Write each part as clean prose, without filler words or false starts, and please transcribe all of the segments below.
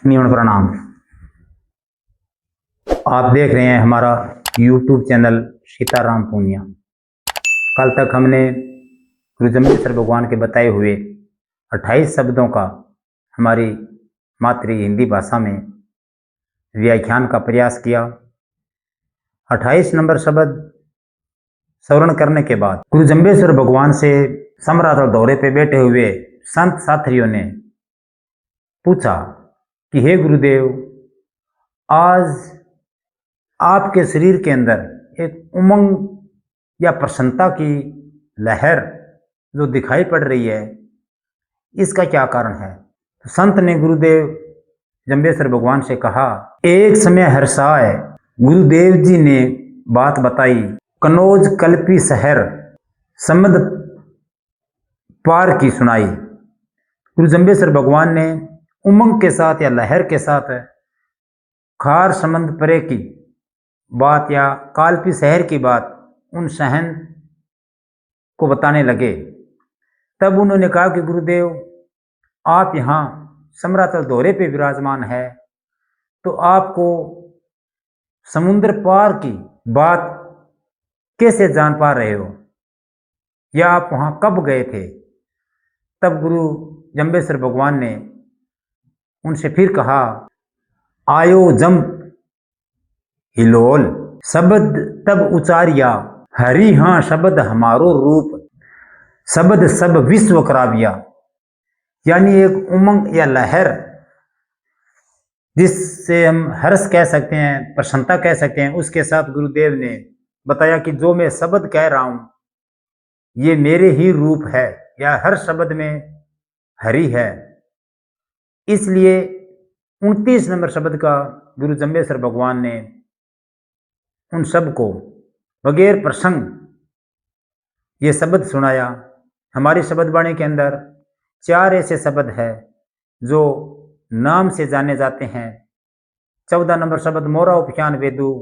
नियम प्रणाम। आप देख रहे हैं हमारा YouTube चैनल सीताराम पूनिया। कल तक हमने गुरु जम्बेश्वर भगवान के बताए हुए 28 शब्दों का हमारी मातृ हिंदी भाषा में व्याख्यान का प्रयास किया। 28 नंबर शब्द श्रवण करने के बाद गुरु जम्बेश्वर भगवान से समरातल दौरे पे बैठे हुए संत साथियों ने पूछा कि हे गुरुदेव, आज आपके शरीर के अंदर एक उमंग या प्रसन्नता की लहर जो दिखाई पड़ रही है, इसका क्या कारण है? तो संत ने गुरुदेव जम्बेश्वर भगवान से कहा, एक समय हर्षाय गुरुदेव जी ने बात बताई, कनौज कल्पी शहर समद पार की सुनाई। गुरु जम्बेश्वर भगवान ने उमंग के साथ या लहर के साथ खार समंद परे की बात या कालपी शहर की बात उन सहन को बताने लगे। तब उन्होंने कहा कि गुरुदेव, आप यहाँ समरातल दौरे पे विराजमान है, तो आपको समुद्र पार की बात कैसे जान पा रहे हो, या आप वहाँ कब गए थे? तब गुरु जम्बेश्वर भगवान ने उनसे फिर कहा, आयो जम हिलोल शब्द तब उचारिया, हरि हाँ शब्द हमारो रूप शब्द सब विश्व कराविया। यानी एक उमंग या लहर, जिससे हम हर्ष कह सकते हैं, प्रसन्नता कह सकते हैं, उसके साथ गुरुदेव ने बताया कि जो मैं शब्द कह रहा हूं ये मेरे ही रूप है, या हर शब्द में हरि है। इसलिए 29 नंबर शब्द का गुरु जम्बेश्वर भगवान ने उन सब को बगैर प्रसंग ये शब्द सुनाया। हमारी शब्दवाणी के अंदर 4 ऐसे शब्द है जो नाम से जाने जाते हैं। 14 नंबर शब्द मोरा उपख्यान वेदु,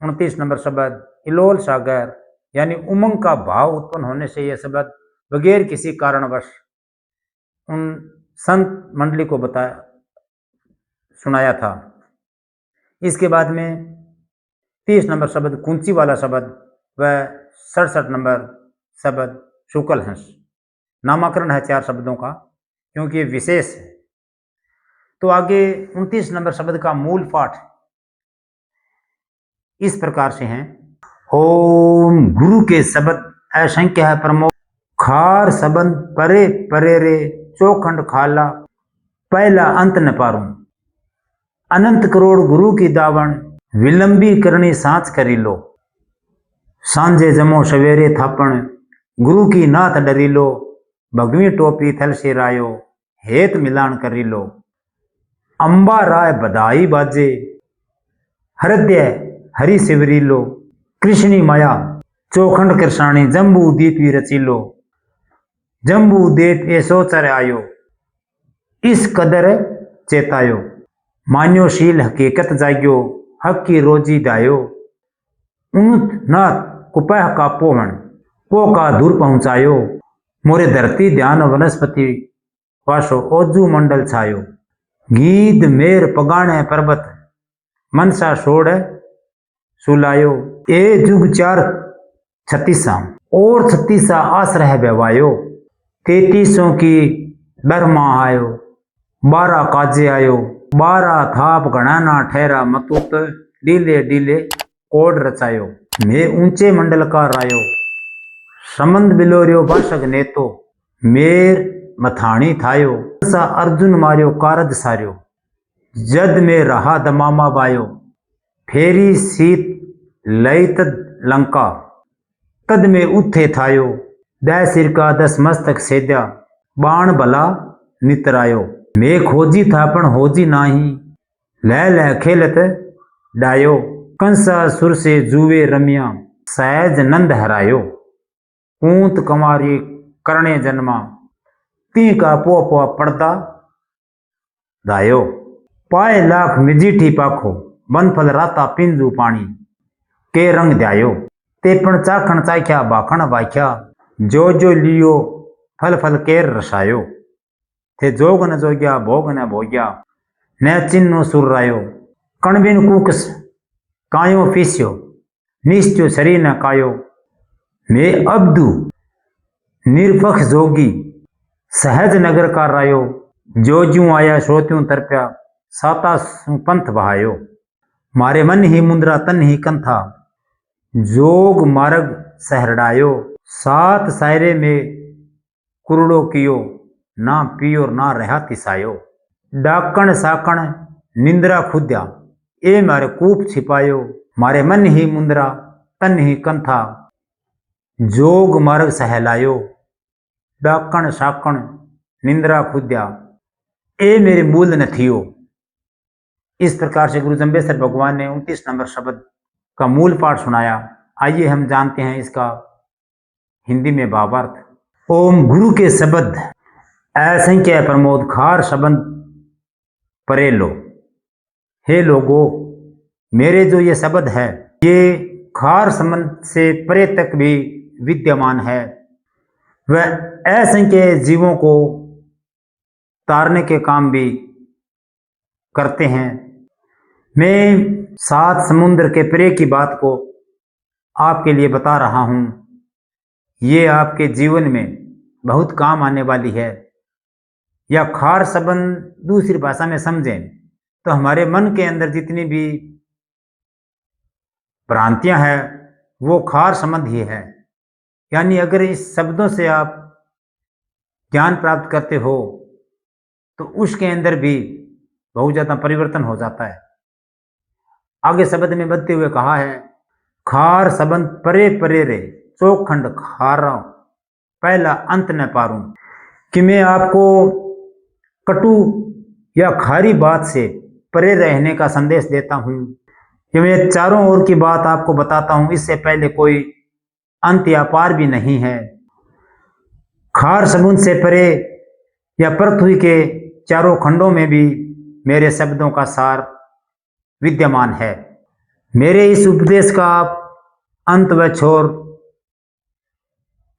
29 नंबर शब्द इलोल सागर, यानी उमंग का भाव उत्पन्न होने से यह शब्द बगैर किसी कारणवश उन संत मंडली को बताया सुनाया था। इसके बाद में 30 नंबर शब्द कुंची वाला शब्द व 67 नंबर शब्द शुक्ल हंस। नामाकरण है 4 शब्दों का, क्योंकि ये विशेष है। तो आगे 29 नंबर शब्द का मूल पाठ इस प्रकार से हैं। ओम गुरु के शब्द असंख्य है प्रमोद, खार सबंध परे परे रे चौखंड खाला, पहला अंत न पारूं, अनंत करोड़ गुरु की दावण, विलंबी करनी सांच करी लो, सांझे जमो सवेरे थापण, गुरु की नाथ डरी लो, भगवी टोपी थल से रायो, हेत मिलान करी लो, अंबा राय बधाई बाजे, हृदय हरि शिवरी लो, कृष्णी माया चौखंड कृष्णाणी, जम्बू दीपी रची लो, जम्बू देत ऐसो चर आयो, इस कदर चेतायो, मान्यो शील हकीकत जाग्यो, हक की रोजी दायो, उन्नत नाथ कुपह का पोहण, पो का दूर पहुंचायो, मोरे धरती ध्यान वनस्पति वासो ओजू मंडल छायो, गीत मेर पगाणे पर्वत, मनसा सोड़ सुलायो, ए जुग 4 36 और 36 आश्रय बेवायो, 33 की ब्रह्मा आयो, 12 काजे आयो, 12 थाप गणाना ठहरा मतुत, डीले डीले कोड रचायो, मैं ऊंचे मंडल का रायो, समंद बिलोरियो बाशक नेतो, मेर मथाणी थायो, सा अर्जुन मारियो कारज सारियो, जद में रहा दमामा बायो, फेरी सीत लई तद लंका, तद में उथे थायो, 10 सिर का 10 मस्तक सेद्या, बाण भला नितरायो, मैं खोजी थापण होजी नाही, लह खेलत डायो, कंसा सुर से जुए रमिया, सहज नंद हरायो, कूंत कमारी करणे जन्मा, ती का पो पो पड़ता दायो, पाए लाख मिजीठी पाखो, बनफल राता पिंजू पानी, के रंग द्यायो, तेपण चाखण चाख्या भाखण वाख्या, जो जो लियो फल फल केर रसायो, थे जोग न जोग्या भोग न भोग्या, न चिन्नो सुर्रायो कणबिन कुकस कायो फीस्यो निश्चो शरी न कायो मैं अब्दु निरपक्ष जोगी सहज नगर का रायो जो ज्यों आया सो त्यों तरप्या साता पंथ बहायो मारे मन ही मुंद्रा तन ही कंथा जोग मार्ग सहरडायो सात सायरे में कुरड़ो कियो ना पियो ना रहा तिसायो डाकण साकण निंद्रा खुद्या ए मारे कूप छिपायो मारे मन ही मुंद्रा तन ही कंथा जोग मार्ग सहलायो डाकण साकण निंद्रा खुद्या ए मेरे मूल न थियो। इस प्रकार से गुरु जम्बेसर भगवान ने 29 नंबर शब्द का मूल पाठ सुनाया। आइए हम जानते हैं इसका हिंदी में भावार्थ। ओम गुरु के शब्द असंख्य प्रमोद खार शब्द परे लो। हे लोगो, मेरे जो ये शब्द है ये खार संबंध से परे तक भी विद्यमान है। वह असंख्य जीवों को तारने के काम भी करते हैं। मैं 7 समुद्र के परे की बात को आपके लिए बता रहा हूं। ये आपके जीवन में बहुत काम आने वाली है। या खार संबंध दूसरी भाषा में समझें तो हमारे मन के अंदर जितनी भी भ्रांतियां हैं वो खार संबंध ही है। यानी अगर इस शब्दों से आप ज्ञान प्राप्त करते हो तो उसके अंदर भी बहुत ज्यादा परिवर्तन हो जाता है। आगे शब्द में बढ़ते हुए कहा है, खार संबंध परे परे रे चौखंड खारा पहला अंत न पारूं। कि मैं आपको कटु या खारी बात से परे रहने का संदेश देता हूं कि मैं चारों ओर की बात आपको बताता हूं, इससे पहले कोई अंत या पार भी नहीं है। खार समुद्र से परे या पृथ्वी के चारों खंडों में भी मेरे शब्दों का सार विद्यमान है। मेरे इस उपदेश का आप अंत व छोर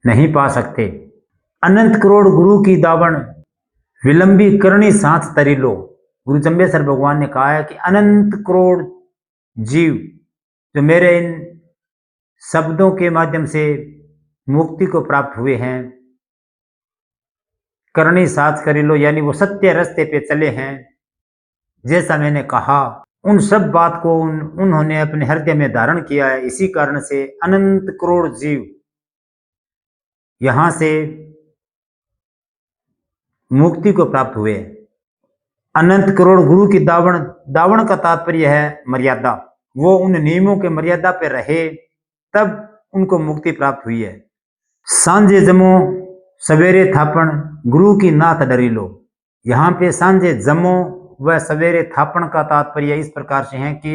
नहीं पा सकते। अनंत करोड़ गुरु की दावण विलंबी करनी सांस तरी लो। गुरु जम्बेसर भगवान ने कहा है कि अनंत करोड़ जीव जो मेरे इन शब्दों के माध्यम से मुक्ति को प्राप्त हुए हैं, करनी साथ करी लो, यानी वो सत्य रास्ते पे चले हैं। जैसा मैंने कहा उन सब बात को उन्होंने अपने हृदय में धारण किया है। इसी कारण से अनंत करोड़ जीव यहां से मुक्ति को प्राप्त हुए। अनंत करोड़ गुरु की दावण, दावण का तात्पर्य है मर्यादा। वो उन नियमों के मर्यादा पे रहे तब उनको मुक्ति प्राप्त हुई है। सांझे जमो सवेरे थापण गुरु की नाथ डरी लो। यहाँ पे सांझे जमो व सवेरे थापण का तात्पर्य इस प्रकार से है कि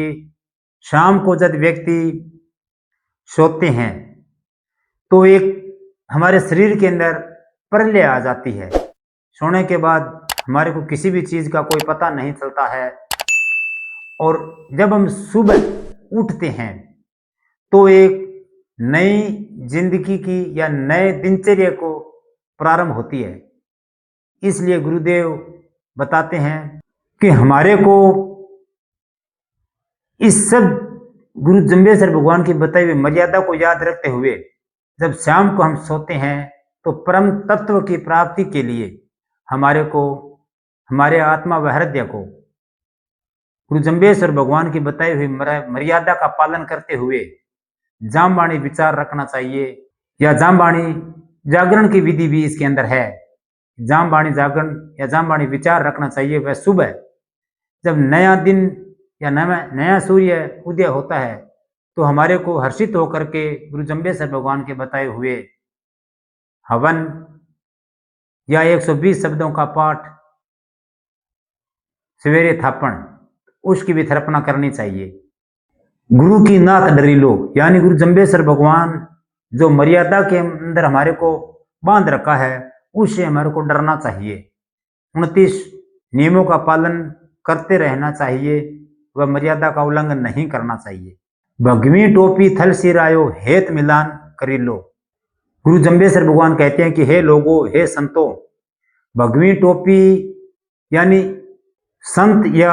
शाम को जब व्यक्ति सोते हैं तो एक हमारे शरीर के अंदर प्रलय आ जाती है। सोने के बाद हमारे को किसी भी चीज का कोई पता नहीं चलता है, और जब हम सुबह उठते हैं तो एक नई जिंदगी की या नए दिनचर्या को प्रारंभ होती है। इसलिए गुरुदेव बताते हैं कि हमारे को इस सब गुरु जम्बेसर भगवान की बताई हुई मर्यादा को याद रखते हुए जब शाम को हम सोते हैं तो परम तत्व की प्राप्ति के लिए हमारे को, हमारे आत्मा व हृदय को गुरु जम्बेसर भगवान की बताई हुई मर्यादा का पालन करते हुए जामबाणी विचार रखना चाहिए। या जामबाणी जागरण की विधि भी इसके अंदर है। जामबाणी जागरण या जामबाणी विचार रखना चाहिए। वह सुबह जब नया दिन या नया सूर्य उदय होता है तो हमारे को हर्षित होकर के गुरु जम्बेसर भगवान के बताए हुए हवन या 120 शब्दों का पाठ सवेरे थापण उसकी भी तर्पणा करनी चाहिए। गुरु की नाथ डरी लो, यानी गुरु जम्बेसर भगवान जो मर्यादा के अंदर हमारे को बांध रखा है उससे हमारे को डरना चाहिए। 29 नियमों का पालन करते रहना चाहिए, वह मर्यादा का उल्लंघन नहीं करना चाहिए। भगवी टोपी थल सिरायो हेत मिलान करी लो। गुरु जम्बेसर भगवान कहते हैं कि हे लोगो, हे संतो, भगवी टोपी यानी संत या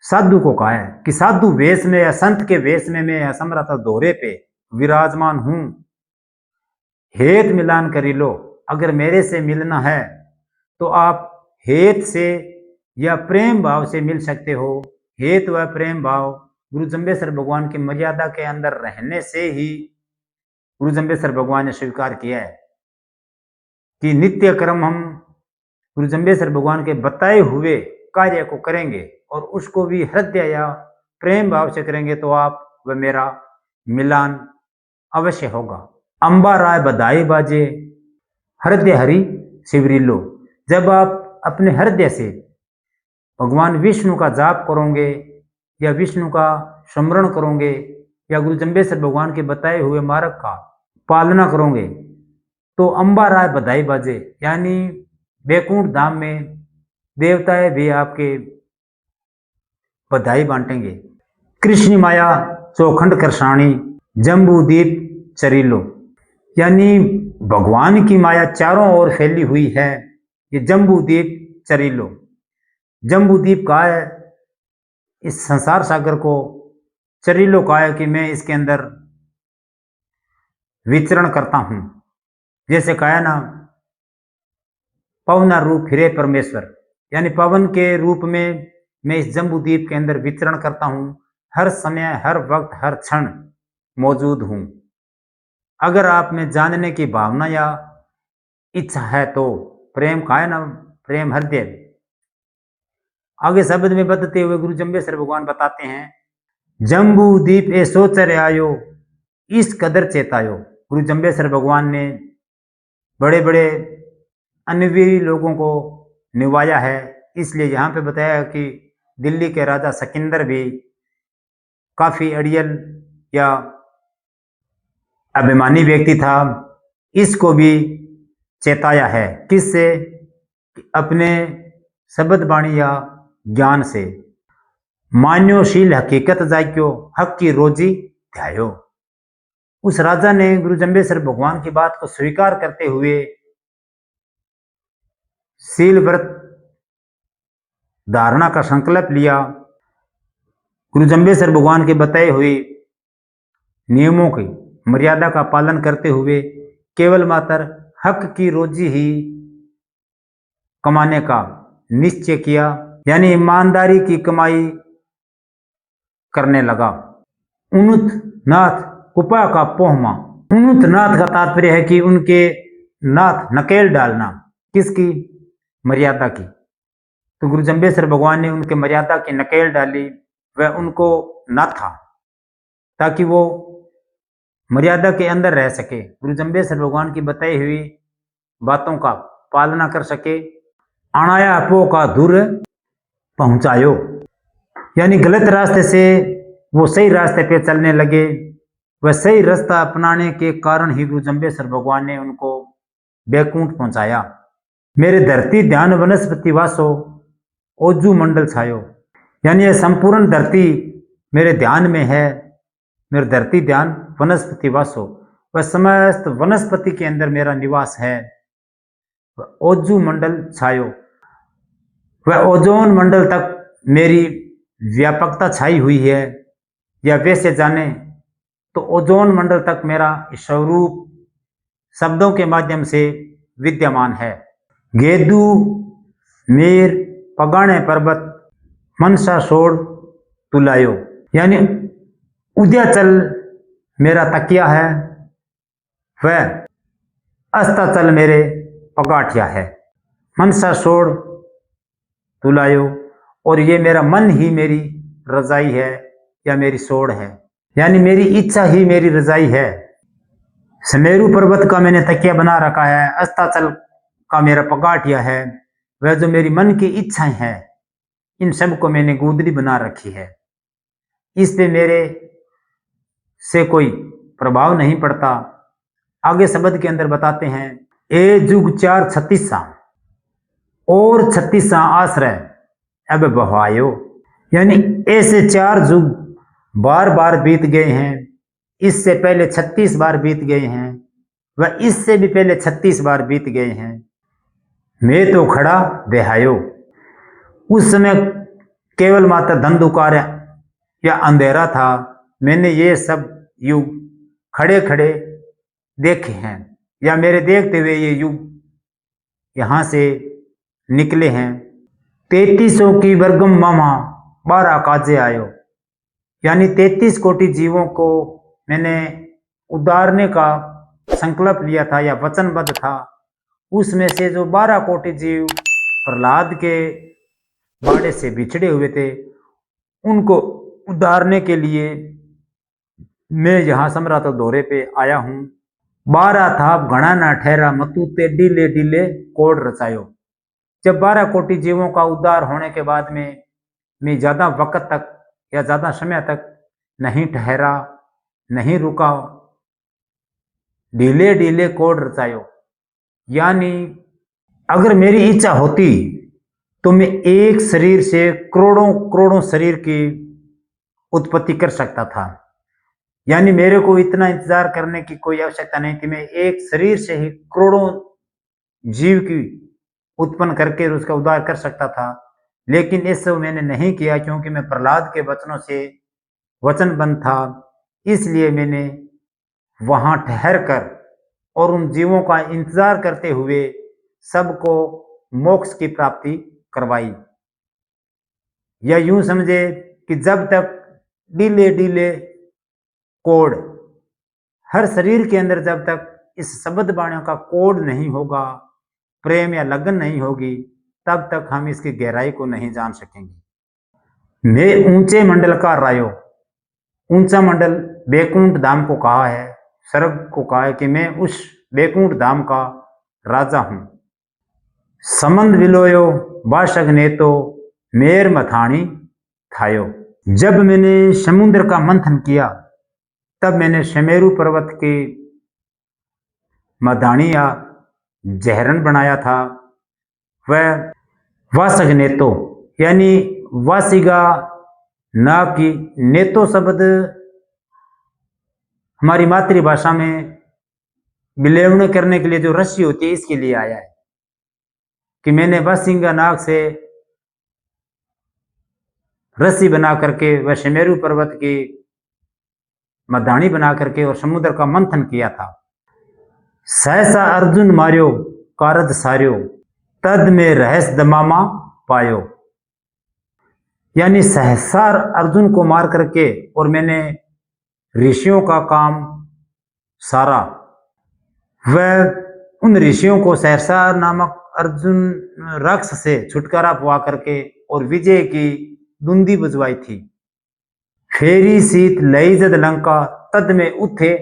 साधु को कहा है कि साधु वेश में या संत के वेश में मैं असमरथ दोहरे पे विराजमान हूं, हेत मिलान करी लो। अगर मेरे से मिलना है तो आप हेत से या प्रेम भाव से मिल सकते हो। हेत व प्रेम भाव गुरु जम्बेश्वर भगवान की मर्यादा के अंदर रहने से ही गुरु जम्बेश्वर भगवान ने स्वीकार किया है कि नित्य कर्म हम गुरु जम्बेश्वर भगवान के बताए हुए कार्य को करेंगे और उसको भी हृदय या प्रेम भाव से करेंगे तो आप व मेरा मिलान अवश्य होगा। अंबा राय बधाई बाजे हृदय हरि शिवरीलो। जब आप अपने हृदय से भगवान विष्णु का जाप करोगे या विष्णु का स्मरण करोगे या गुरु जम्बेश्वर भगवान के बताए हुए मार्ग का पालना करोगे तो अंबा राय बधाई बाजे, यानी बैकुंठ धाम में देवताएं भी आपके बधाई बांटेंगे। कृष्ण माया चौखंड करसाणी जम्बूदीप चरीलो, यानी भगवान की माया चारों ओर फैली हुई है। ये जम्बूदीप चरीलो, जम्बूदीप कहा है इस संसार सागर को, चरीलो कहा है कि मैं इसके अंदर विचरण करता हूं। जैसे कहा ना पवना रूप फिरे परमेश्वर, यानी पवन के रूप में मैं इस जम्बूदीप के अंदर विचरण करता हूं, हर समय हर वक्त हर क्षण मौजूद हूं। अगर आप में जानने की भावना या इच्छा है तो प्रेम का है ना, प्रेम हृदय। आगे शब्द में बदलते हुए गुरु जम्बेश्वर भगवान बताते हैं जम्बूदीप ए सोचर आयो इस कदर चेतायो। गुरु जम्बेश्वर भगवान ने बड़े बड़े अनवीर लोगों को निभाया है, इसलिए यहाँ पे बताया कि दिल्ली के राजा सिकंदर भी काफी अड़ियल या अभिमानी व्यक्ति था, इसको भी चेताया है। किससे? अपने शब्द वाणी या ज्ञान से। मान्योशील हकीकत जाग्यो हक की रोजी ध्यायो। उस राजा ने गुरु जम्बेश्वर भगवान की बात को स्वीकार करते हुए शील व्रत धारणा का संकल्प लिया। गुरु जम्बेश्वर भगवान के बताए हुए नियमों की मर्यादा का पालन करते हुए केवल मात्र हक की रोजी ही कमाने का निश्चय किया, यानी ईमानदारी की कमाई करने लगा। उन्नत नाथ उपा का पोहमा। उन्नत नाथ का तात्पर्य है कि उनके नाथ नकेल डालना, किसकी? मर्यादा की। तो गुरु जम्बेश्वर भगवान ने उनके मर्यादा की नकेल डाली, वह उनको नाथा ताकि वो मर्यादा के अंदर रह सके, गुरु जम्बेश्वर भगवान की बताई हुई बातों का पालना कर सके। अनाया अपो का दूर पहुंचायो, यानी गलत रास्ते से वो सही रास्ते पे चलने लगे। वह सही रास्ता अपनाने के कारण ही गुरु जम्बेश्वर भगवान ने उनको बैकुंठ पहुंचाया। मेरे धरती ध्यान वनस्पति वासो ओजू मंडल छायो, यानी यह संपूर्ण धरती मेरे ध्यान में है। मेरा धरती ध्यान वनस्पति वासो, वह समस्त वनस्पति के अंदर मेरा निवास है। ओजू मंडल छायो, वह ओजोन मंडल तक मेरी व्यापकता छाई हुई है, या वैसे जाने तो ओजोन मंडल तक मेरा स्वरूप शब्दों के माध्यम से विद्यमान है। गेदू मेर पगाणे पर्वत मनसा सोड़ तुलायो, यानी उद्याचल मेरा तकिया है, वह अस्ताचल मेरे पगाठिया है। मनसा सोड़ तुलायो, और ये मेरा मन ही मेरी रजाई है या मेरी सोड़ है, यानी मेरी इच्छा ही मेरी रजाई है। समेरु पर्वत का मैंने तकिया बना रखा है, अस्ताचल का मेरा पगाठिया है, वह जो मेरी मन की इच्छाएं हैं इन सब को मैंने गोदड़ी बना रखी है। इस पे मेरे से कोई प्रभाव नहीं पड़ता। आगे शब्द के अंदर बताते हैं ए जुग 4 36 और 36 आश्रय अब बहायो, यानी ऐसे 4 युग बार बार बीत गए हैं। इससे पहले 36 बार बीत गए हैं, वह इससे भी पहले 36 बार बीत गए हैं। मैं तो खड़ा बेहायो, उस समय केवल मात्र धंधुकार या अंधेरा था। मैंने ये सब युग खड़े खड़े देखे हैं, या मेरे देखते हुए ये युग यहाँ से निकले हैं। 3300 की वर्गम मामा 12 काजे आयो, यानी 33 कोटि जीवों को मैंने उदारने का संकल्प लिया था या वचनबद्ध था। उसमें से जो 12 कोटि जीव प्रहलाद के बाड़े से बिछड़े हुए थे, उनको उदारने के लिए मैं यहाँ सम्राट दौरे पे आया हूँ। 12 था घना ना ठहरा मतू ते डीले डीले कोड रचायो। जब 12 कोटि जीवों का उद्धार होने के बाद में मैं ज्यादा वक्त तक या ज्यादा समय तक नहीं ठहरा, नहीं रुका, ढीले ढीले कोड रचायो। यानी अगर मेरी इच्छा होती तो मैं एक शरीर से करोड़ों करोड़ों शरीर की उत्पत्ति कर सकता था। यानी मेरे को इतना इंतजार करने की कोई आवश्यकता नहीं थी। मैं एक शरीर से ही करोड़ों जीव की उत्पन्न करके उसका उद्धार कर सकता था। लेकिन इस सब मैंने नहीं किया, क्योंकि मैं प्रहलाद के वचनों से वचनबद्ध था। इसलिए मैंने वहां ठहर कर और उन जीवों का इंतजार करते हुए सबको मोक्ष की प्राप्ति करवाई। या यूं समझे कि जब तक डीले डीले कोड हर शरीर के अंदर, जब तक इस शब्द वाणियों का कोड नहीं होगा, प्रेम या लगन नहीं होगी, तब तक हम इसकी गहराई को नहीं जान सकेंगे। मैं ऊंचे मंडल का रायो, ऊंचा मंडल बैकुंठ धाम को कहा है, स्वर्ग को कहा है कि मैं उस बैकुंठ धाम का राजा हूं। समंद विलोयो बाशक ने तो मेर मथाणी थायो। जब मैंने समुद्र का मंथन किया, तब मैंने सुमेरु पर्वत की मधानी या जहरन बनाया था। वह वासक नेतो, यानी वासिगा ना की नेतो शब्द हमारी मातृभाषा में विलेवण करने के लिए जो रस्सी होती है, इसके लिए आया है कि मैंने वासिंगा नाग से रस्सी बना करके वह सुमेरु पर्वत की मधानी बना करके और समुद्र का मंथन किया था। सहसा अर्जुन मार्यो कारद सार्यो, तद में रहस्य दमामा पायो। यानी सहसा अर्जुन को मार करके और मैंने ऋषियों का काम सारा। वह उन ऋषियों को सहसा नामक अर्जुन राक्षस से छुटकारा पवा करके और विजय की धुंधी बजवाई थी। फेरी सीत लई जद लंका तद में उठे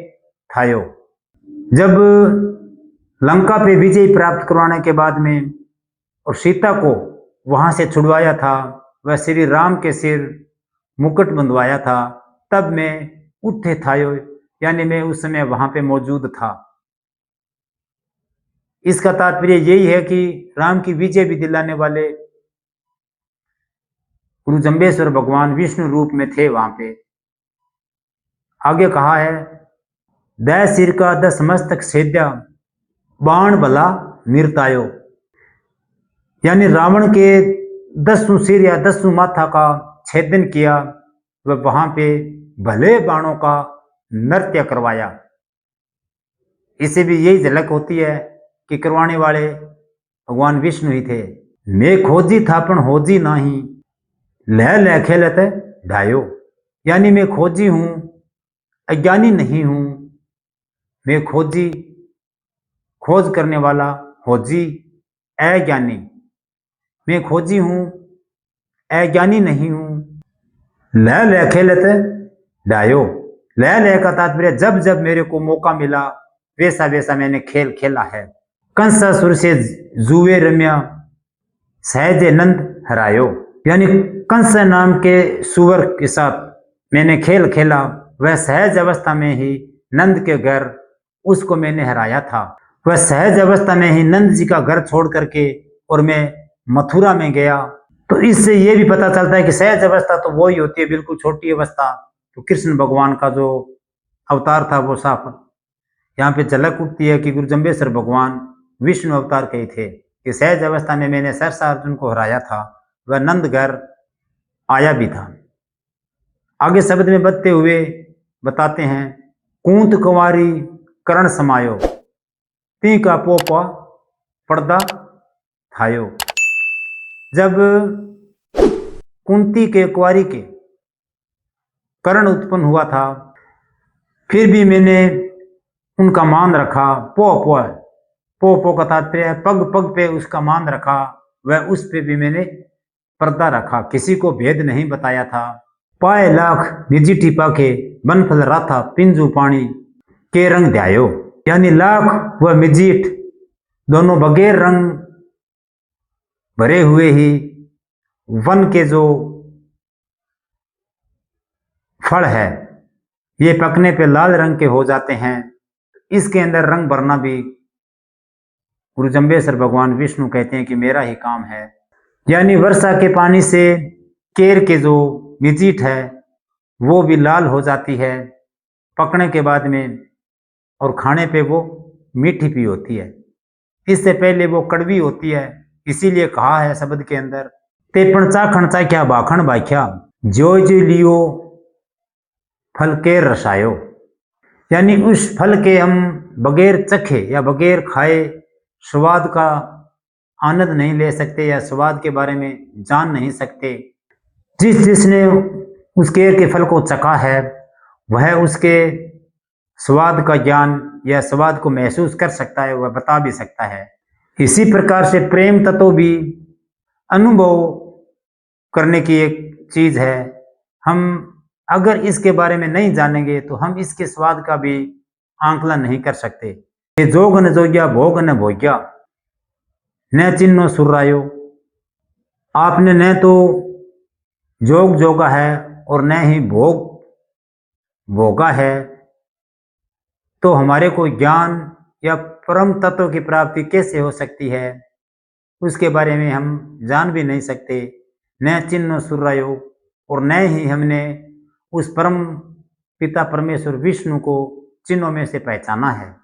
थायो। जब लंका पे विजय प्राप्त करवाने के बाद में और सीता को वहां से छुड़वाया था, वह श्री राम के सिर मुकुट बंधवाया था, तब मैं उठे थायो, यानी मैं उस समय वहां पे मौजूद था। इसका तात्पर्य यही है कि राम की विजय भी दिलाने वाले गुरु जम्बेश्वर भगवान विष्णु रूप में थे वहां पे। आगे कहा है, 10 सिर का 10 मस्तक छेद्या बाण भला निरतायो। यानी रावण के 10 सिर या 10 माथा का छेदन किया, वह वहां पे भले बाणों का नृत्य करवाया। इसे भी यही झलक होती है कि करवाने वाले भगवान विष्णु ही थे। मैं खोजी थापन होजी नाही, लह लह खेलत ढायो। यानी मैं खोजी हूं, अज्ञानी नहीं हूं। मैं खोजी, खोज करने वाला, खोजी अज्ञानी। मैं खोजी हूं, अज्ञानी नहीं हूं। लह लह खेलत ढायो। लह लह का तात्पर्य जब जब मेरे को मौका मिला वैसा वैसा मैंने खेल खेला है। कंसासुर से जुए रम्या सहज नंद हरायो। यानी कंस नाम के सुवर के साथ मैंने खेल खेला, वह सहज अवस्था में ही नंद के घर उसको मैंने हराया था। वह सहज अवस्था में ही नंद जी का घर छोड़ करके और मैं मथुरा में गया। तो इससे यह भी पता चलता है कि सहज अवस्था तो वही होती है, बिल्कुल छोटी अवस्था। तो कृष्ण भगवान का जो अवतार था वो साफ यहाँ पे झलक उठती है कि गुरु जम्बेश्वर भगवान विष्णु अवतार के ही थे कि सहज अवस्था में मैंने सहसा अर्जुन को हराया था। वह नंद घर आया भी था। आगे शब्द में बढ़ते हुए बताते हैं, कूंत कुंवारी करण समायो, ती का पोपा पर्दा थायो। जब कुंती के कुंवारी के करण उत्पन्न हुआ था, फिर भी मैंने उनका मान रखा। पो का तात्पर्य है पग पग पे उसका मान रखा, वह उस पे भी मैंने पर्दा रखा, किसी को भेद नहीं बताया था। पाए लाख निजी टिपा के बन फल राथा पिंजू पानी के रंग ध्यायो, यानी लाख व मिजीट दोनों बगैर रंग भरे हुए ही वन के जो फल है ये पकने पे लाल रंग के हो जाते हैं। इसके अंदर रंग भरना भी गुरु जम्बेश्वर भगवान विष्णु कहते हैं कि मेरा ही काम है। यानी वर्षा के पानी से केर के जो मिजीट है वो भी लाल हो जाती है पकने के बाद में, और खाने पे वो मीठी भी होती है, इससे पहले वो कड़वी होती है। इसीलिए कहा है शब्द के अंदर, ते पणचा खणचा क्या बाखण बाख्या जो लियो फल के रसायो, यानी उस फल के हम बगैर चखे या बगैर खाए स्वाद का आनंद नहीं ले सकते या स्वाद के बारे में जान नहीं सकते। जिसने उस केर के फल को चखा है वह उसके स्वाद का ज्ञान या स्वाद को महसूस कर सकता है, वह बता भी सकता है। इसी प्रकार से प्रेम तत्व भी अनुभव करने की एक चीज है। हम अगर इसके बारे में नहीं जानेंगे तो हम इसके स्वाद का भी आंकलन नहीं कर सकते। ये जोग न जोग्या भोग न भोग्या न चिन्नो सुर्रायो, आपने न तो जोग जोगा है और न ही भोग भोगा है, तो हमारे को ज्ञान या परम तत्व की प्राप्ति कैसे हो सकती है, उसके बारे में हम जान भी नहीं सकते। न चिन्ह सुर्रायो, और न ही हमने उस परम पिता परमेश्वर विष्णु को चिन्हों में से पहचाना है।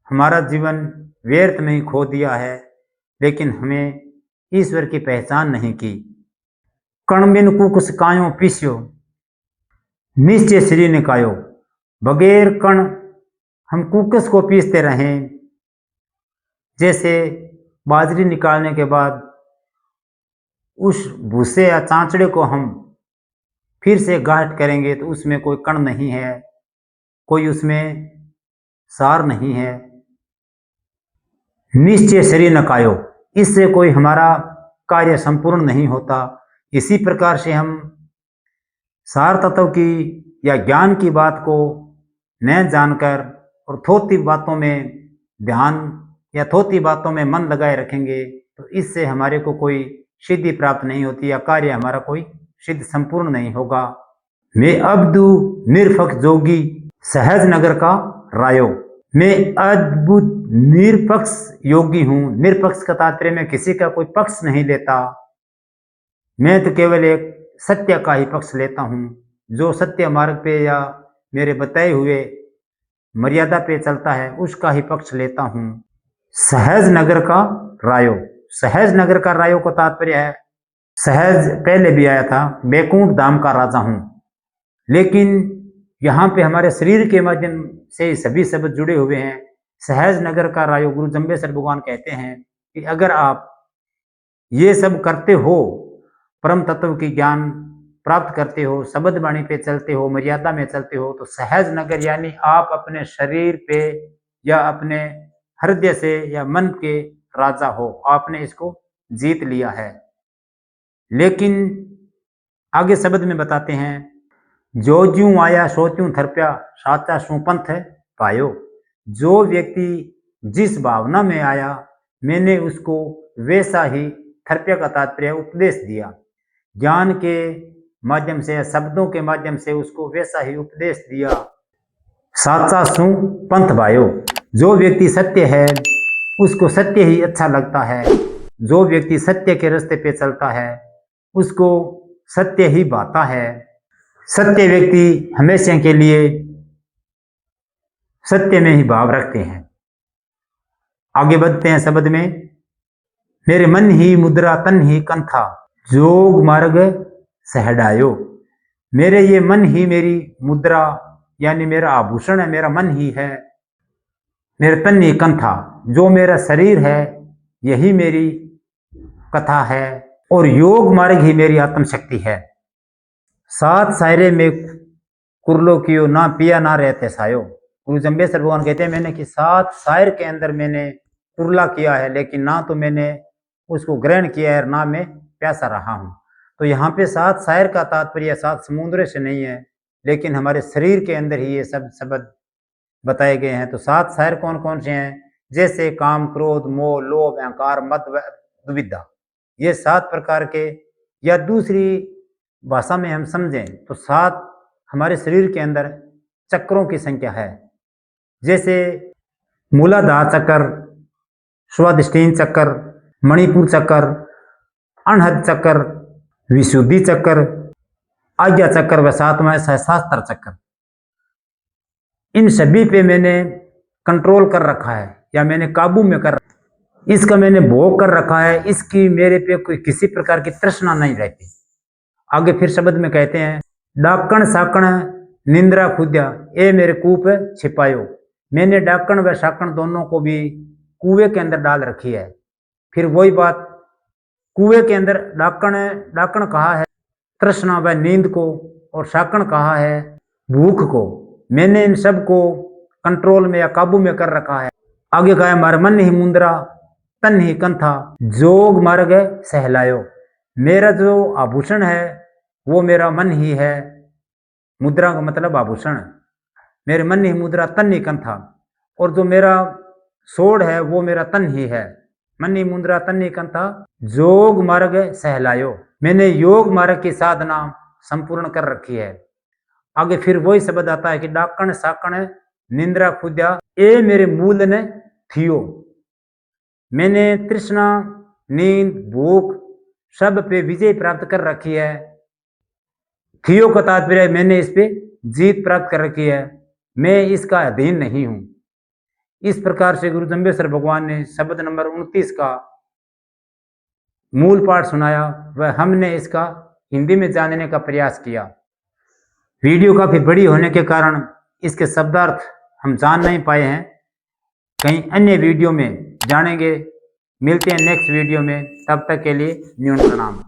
हमारा जीवन व्यर्थ में ही खो दिया है, लेकिन हमें ईश्वर की पहचान नहीं की। कण बिन कुकुस कायो पीस्यो निश्चय श्री निकायो, बगैर कण हम कुकस को पीसते रहें, जैसे बाजरी निकालने के बाद उस भूसे या चांचड़े को हम फिर से गाढ़ करेंगे तो उसमें कोई कण नहीं है, कोई उसमें सार नहीं है। निश्चय शरीर नकायो, इससे कोई हमारा कार्य संपूर्ण नहीं होता। इसी प्रकार से हम सार तत्व की या ज्ञान की बात को न जानकर और थोती बातों में ध्यान या थोती बातों में मन लगाए रखेंगे तो इससे हमारे को कोई सिद्धि प्राप्त नहीं होती या कार्य हमारा कोई सिद्ध संपूर्ण नहीं होगा। मैं अब्दु निरपक्ष जोगी सहज नगर का रायो, मैं अद्भुत निरपक्ष योगी हूं। निरपक्ष का तात्पर्य मैं किसी का कोई पक्ष नहीं लेता, मैं तो केवल एक सत्य का ही पक्ष लेता हूं। जो सत्य मार्ग पे या मेरे बताए हुए मर्यादा पे चलता है उसका ही पक्ष लेता हूं। सहज नगर का रायो, सहज नगर का रायो को तात्पर्य है, सहज पहले भी आया था, बैकुंठ धाम का राजा हूं। लेकिन यहाँ पे हमारे शरीर के माध्यम से सभी शब्द जुड़े हुए हैं। सहज नगर का रायो, गुरु जम्बेश्वर भगवान कहते हैं कि अगर आप ये सब करते हो, परम तत्व की ज्ञान प्राप्त करते हो, शब्द वाणी पे चलते हो, मर्यादा में चलते हो, तो सहज नगर यानी आप अपने शरीर पे या अपने हृदय से या मन के राजा हो, आपने इसको जीत लिया है। लेकिन आगे शब्द में बताते हैं, जो ज्यों आया सो त्यों थरप्या साचा सुपंथ पायो। जो व्यक्ति जिस भावना में आया मैंने उसको वैसा ही, थरप्या का तात्पर्य उपदेश दिया, ज्ञान के माध्यम से, शब्दों के माध्यम से उसको वैसा ही उपदेश दिया। साचा सु पंथ भायो, जो व्यक्ति सत्य है उसको सत्य ही अच्छा लगता है, जो व्यक्ति सत्य के रास्ते पे चलता है उसको सत्य ही भाता है। सत्य व्यक्ति हमेशा के लिए सत्य में ही भाव रखते हैं। आगे बढ़ते हैं शब्द में, मेरे मन ही मुद्रा तन ही कंथा, जोग मार्ग सहडायो। मेरे ये मन ही मेरी मुद्रा यानी मेरा आभूषण है, मेरा मन ही है। मेरे तन ही कंथा, जो मेरा शरीर है यही मेरी कथा है, और योग मार्ग ही मेरी आत्मशक्ति है। सात सायरे में कुरलो कियो, ना पिया ना रहते सायो। गुरु जम्बेश्वर भगवान कहते हैं मैंने कि 7 शायर के अंदर मैंने कुरला किया है, लेकिन ना तो मैंने उसको ग्रहण किया है, ना मैं प्यासा रहा हूं। तो यहाँ पे 7 शायर का तात्पर्य 7 समुद्र से नहीं है, लेकिन हमारे शरीर के अंदर ही ये सब शब्द बताए गए हैं। तो 7 शायर कौन कौन से हैं? जैसे काम, क्रोध, मोह, लोभ, अहंकार, मद व दुविधा, ये 7 प्रकार के, या दूसरी भाषा में हम समझें तो 7 हमारे शरीर के अंदर चक्रों की संख्या है। जैसे मूलाधार चक्र, स्वाधिष्ठान चक्र, मणिपुर चक्र, अनहद चक्र, विशुद्धि चक्र, आज्ञा चक्र व 7वां सहस्त्रार चक्र। इन सभी पे मैंने कंट्रोल कर रखा है, या मैंने काबू में कर रखा है, इसका मैंने भोग कर रखा है। इसकी मेरे पे कोई किसी प्रकार की तृष्णा नहीं रहती। आगे फिर शब्द में कहते हैं, डाकण साकण निंद्रा खुद्या, ए मेरे कूप छिपायो। मैंने डाकण व साकण दोनों को भी कुएं के अंदर डाल रखी है। फिर वही बात, कुएं के अंदर डाकण कहा है तृष्णा व नींद को, और साकण कहा है भूख को। मैंने इन सब को कंट्रोल में या काबू में कर रखा है। आगे कहा है, मारे मन ही मुंद्रा तन ही कंथा, जोग मार्ग सहलायो। मेरा जो आभूषण है वो मेरा मन ही है। मुद्रा का मतलब आभूषण। मेरे मन ही मुद्रा तन ही कंथा, और जो मेरा सोड है वो मेरा तन ही है। मन ही मुद्रा तन ही कंथा, जोग मार्ग सहलायो। मैंने योग मार्ग की साधना संपूर्ण कर रखी है। आगे फिर वही शब्द आता है कि डाकण साकण निंद्रा खुद्या, ए मेरे मूल ने थियो। मैंने तृष्णा, नींद, भूख सब पे विजय प्राप्त कर रखी है। थियो का तात्पर्य मैंने इस पे जीत प्राप्त कर रखी है, मैं इसका अधीन नहीं हूं। इस प्रकार से गुरु जम्बेश्वर भगवान ने शब्द नंबर 29 का मूल पाठ सुनाया, वह हमने इसका हिंदी में जानने का प्रयास किया। वीडियो काफी बड़ी होने के कारण इसके शब्दार्थ हम जान नहीं पाए हैं। कहीं अन्य वीडियो में जानेंगे। मिलते हैं नेक्स्ट वीडियो में, तब तक के लिए न्यून प्रणाम।